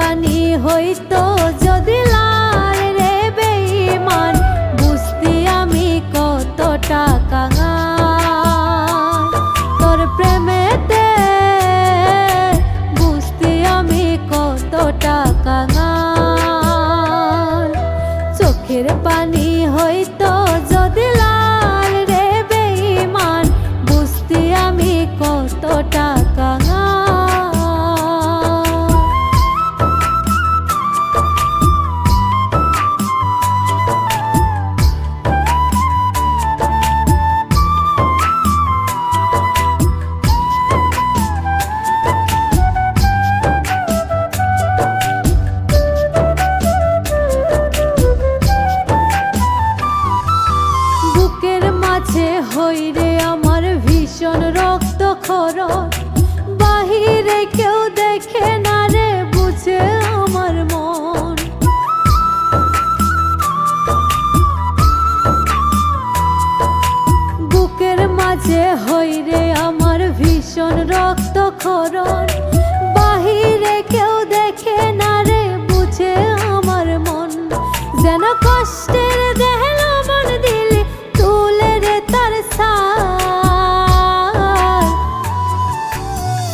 পানি হইতো যদি লাল রে বেঈমান, বুঝতি আমি কতটা কাঙাল। তোর প্রেমেতে বুঝতি আমি কতটা কাঙাল। চোখের পানি হইতো যদি লাল রে বেঈমান, বুঝতি আমি কতটা কাঙাল। বুকের মাঝে হইরে আমার ভীষণ রক্তক্ষরণ, বাহিরে কেউ দেখে না রে বুঝে আমার মন। বুকের মাঝে হইরে আমার ভীষণ রক্তক্ষরণ, বাহিরে কেউ দেখে না রে বুঝে আমার মন। যেন কষ্টের দেহ লবণ দিলে তুলে রে তার ছাই।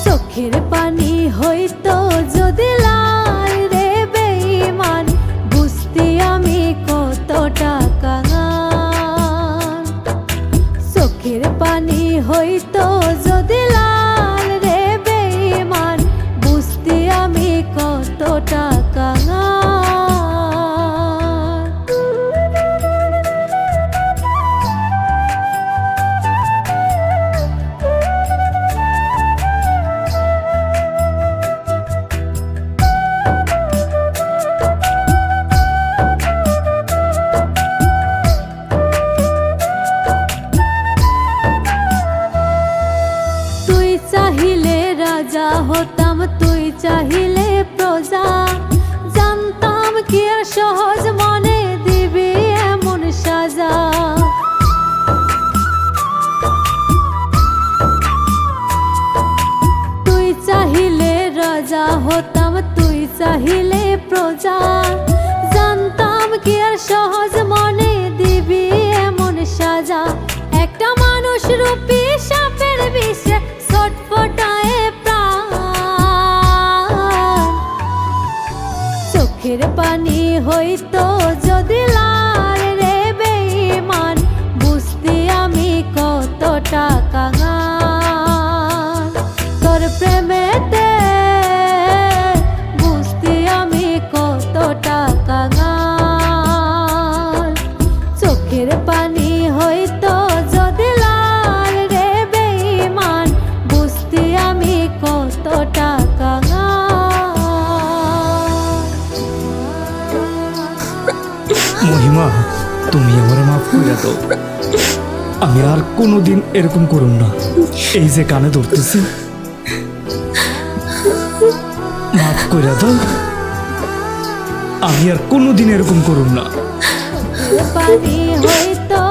চোখের পানি হইতো যদি লাল রে বেঈমান, বুঝতি আমি কতটা কাঙাল। চোখের পানি হইতো যদি লাল রে বেঈমান, বুঝতি আমি কতটা কাঙাল। তুই চাহিলে রাজা হতাম, তুই চাহিলে প্রজা, জানতাম কি আর সহজ মনে দিবি এমন সাজা। তুই চাহিলে রাজা হতাম, তুই চাহিলে প্রজা, জানতাম কি আর সহজ মনে দিবি এমন সাজা। একটা মানুষ রূপী সাপের বিষে ছটফটায় প্রাণ। চোখের পানি হইতো যদি লাল রে বেঈমান, বুঝতি আমি কতটা কাঙাল। তোর প্রেমেতে বুঝতি আমি কতটা কাঙাল। চোখের পানি হইতো যদি লাল রে বেঈমান, বুঝতি আমি কতটা কাঙাল। মহিমা, তুমি আমার মাফ করে দাও। আমি আর কোনোদিন এরকম করুম না। এই যে কানে ধরতেছি, মাফ করে দাও। আমি আর কোনোদিন এরকম করুম না। পানি হইতো